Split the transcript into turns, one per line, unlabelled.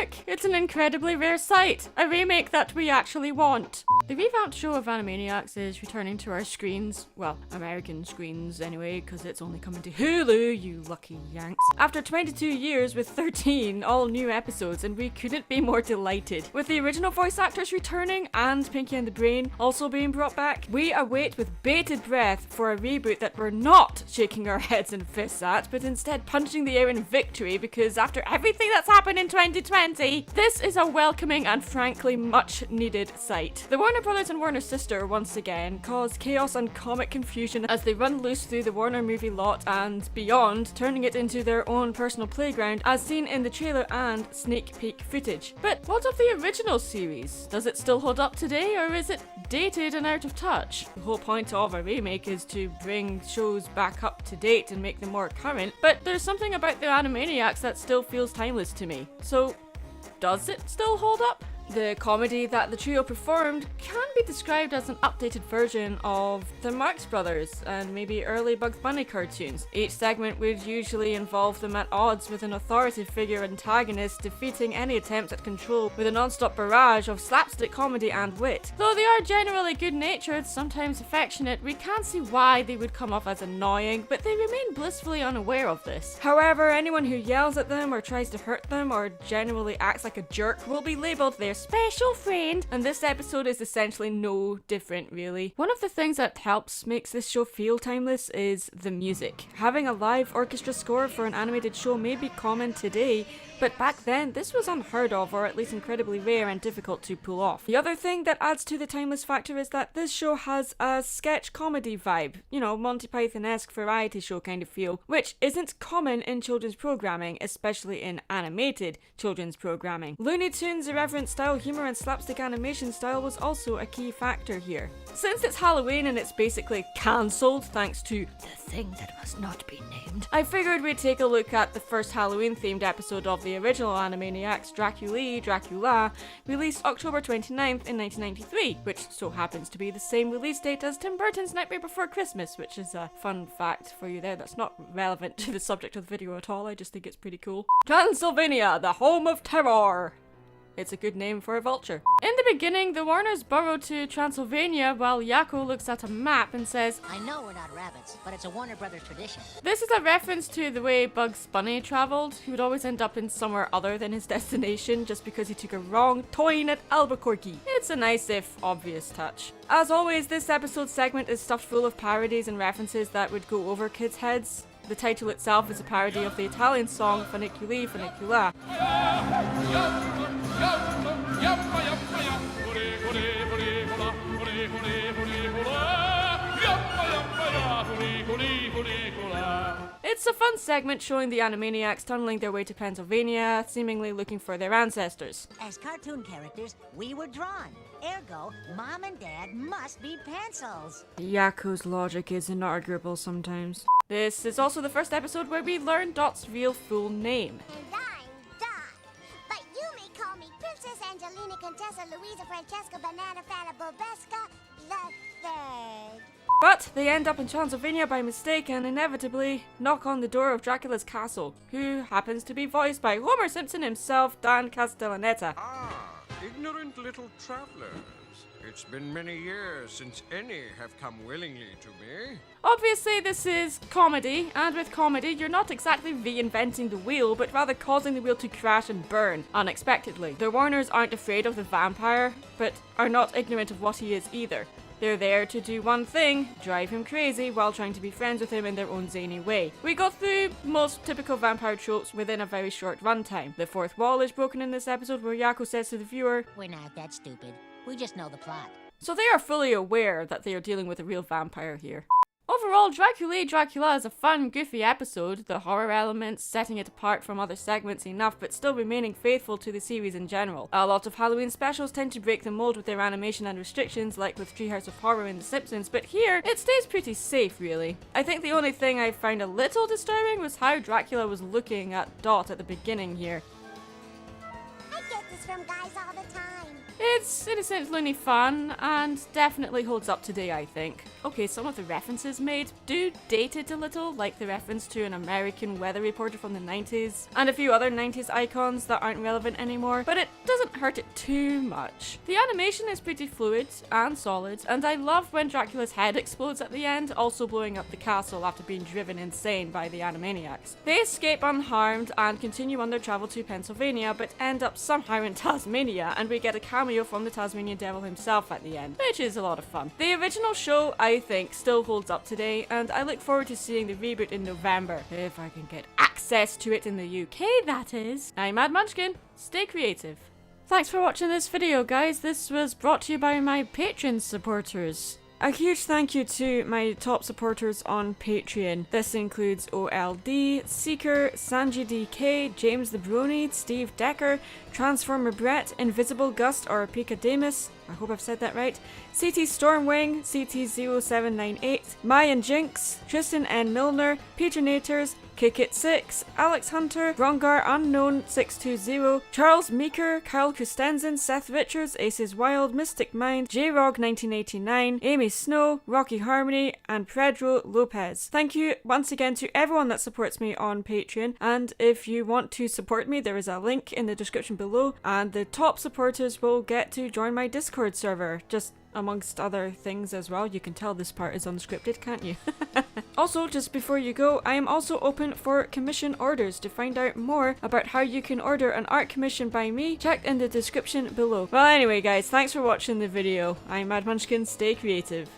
look, it's an incredibly rare sight. A remake that we actually want. The revamped show of Animaniacs is returning to our screens. Well, American screens anyway, because it's only coming to Hulu, you lucky Yanks. After 22 years with 13 all new episodes, and we couldn't be more delighted. With the original voice actors returning and Pinky and the Brain also being brought back, we await with bated breath for a reboot that we're not shaking our heads and fists at, but instead punching the air in victory, because after everything that's happened in 2020, this is a welcoming and frankly much needed sight. The Warner Brothers and Warner Sister once again cause chaos and comic confusion as they run loose through the Warner movie lot and beyond, turning it into their own personal playground as seen in the trailer and sneak peek footage. But what of the original series? Does it still hold up today, or is it dated and out of touch? The whole point of a remake is to bring shows back up to date and make them more current, but there's something about the Animaniacs that still feels timeless to me. So, does it still hold up? The comedy that the trio performed can be described as an updated version of the Marx Brothers and maybe early Bugs Bunny cartoons. Each segment would usually involve them at odds with an authoritative figure antagonist, defeating any attempts at control with a non-stop barrage of slapstick comedy and wit. Though they are generally good-natured, sometimes affectionate, we can see why they would come off as annoying, but they remain blissfully unaware of this. However, anyone who yells at them or tries to hurt them or generally acts like a jerk will be labelled their special friend, and this episode is essentially no different really. One of the things that makes this show feel timeless is the music. Having a live orchestra score for an animated show may be common today, but back then this was unheard of, or at least incredibly rare and difficult to pull off. The other thing that adds to the timeless factor is that this show has a sketch comedy vibe, you know, Monty Python-esque variety show kind of feel, which isn't common in children's programming, especially in animated children's programming. Looney Tunes' irreverent style, humor and slapstick animation style was also a key factor here. Since it's Halloween and it's basically cancelled thanks to the thing that must not be named, I figured we'd take a look at the first Halloween themed episode of the original Animaniacs, Draculee Dracula, released October 29th in 1993, which so happens to be the same release date as Tim Burton's Nightmare Before Christmas, which is a fun fact for you there that's not relevant to the subject of the video at all. I just think it's pretty cool. Transylvania, the home of terror. It's a good name for a vulture. In the beginning, the Warners burrow to Transylvania while Yakko looks at a map and says,
I know we're not rabbits, but it's a Warner Brothers tradition.
This is a reference to the way Bugs Bunny travelled. He would always end up in somewhere other than his destination just because he took a wrong turn at Albuquerque. It's a nice if obvious touch. As always, this episode segment is stuffed full of parodies and references that would go over kids' heads. The title itself is a parody of the Italian song Funiculi Funicula. It's a fun segment showing the Animaniacs tunneling their way to Pennsylvania, seemingly looking for their ancestors.
As cartoon characters, we were drawn. Ergo, Mom and Dad must be pencils.
Yakko's logic is inarguable sometimes. This is also the first episode where we learn Dot's real full name.
And I'm Dot, but you may call me Princess Angelina Contessa Luisa Francesca Banana Fana Bobesca the Third.
But they end up in Transylvania by mistake and inevitably knock on the door of Dracula's castle, who happens to be voiced by Homer Simpson himself, Dan Castellaneta.
Ah, ignorant little travelers. It's been many years since any have come willingly to me.
Obviously this is comedy, and with comedy you're not exactly reinventing the wheel, but rather causing the wheel to crash and burn unexpectedly. The Warners aren't afraid of the vampire, but are not ignorant of what he is either. They're there to do one thing, drive him crazy while trying to be friends with him in their own zany way. We go through most typical vampire tropes within a very short runtime. The fourth wall is broken in this episode where Yakko says to the viewer,
We're not that stupid. We just know the plot.
So they are fully aware that they are dealing with a real vampire here. Overall, Draculee Dracula is a fun, goofy episode, the horror elements setting it apart from other segments enough but still remaining faithful to the series in general. A lot of Halloween specials tend to break the mold with their animation and restrictions, like with Treehouse of Horror and The Simpsons, but here, it stays pretty safe really. I think the only thing I found a little disturbing was how Dracula was looking at Dot at the beginning here.
I get references from guys all the time.
It's innocently fun and definitely holds up today, I think. Okay, some of the references made do date it a little, like the reference to an American weather reporter from the 90s, and a few other 90s icons that aren't relevant anymore, but it doesn't hurt it too much. The animation is pretty fluid and solid, and I love when Dracula's head explodes at the end, also blowing up the castle after being driven insane by the Animaniacs. They escape unharmed and continue on their travel to Pennsylvania, but end up somehow in Tasmania, and we get a cameo from the Tasmanian Devil himself at the end, which is a lot of fun. The original show, I think, still holds up today, and I look forward to seeing the reboot in November, if I can get access to it in the UK, that is. I'm Mad Munchkin, stay creative. Thanks for watching this video, guys. This was brought to you by my Patreon supporters. A huge thank you to my top supporters on Patreon. This includes OLD, Seeker, Sanji DK, James the Brony, Steve Decker, Transformer Brett, Invisible Gust or Picademus, I hope I've said that right, CT Stormwing, CT0798, Mayan Jinx, Tristan N. Milner, Peter Naters, Kickit6, Alex Hunter, Brongar Unknown 620, Charles Meeker, Kyle Christensen, Seth Richards, Aces Wild, Mystic Mind, J-Rog 1989, Amy Snow, Rocky Harmony, and Pedro Lopez. Thank you once again to everyone that supports me on Patreon, and if you want to support me, there is a link in the description below, and the top supporters will get to join my Discord server, just amongst other things as well. You can tell this part is unscripted, can't you? Also, just before you go, I am also open for commission orders. To find out more about how you can order an art commission by me, check in the description below. Well, anyway guys, thanks for watching the video. I'm Mad Munchkin, stay creative.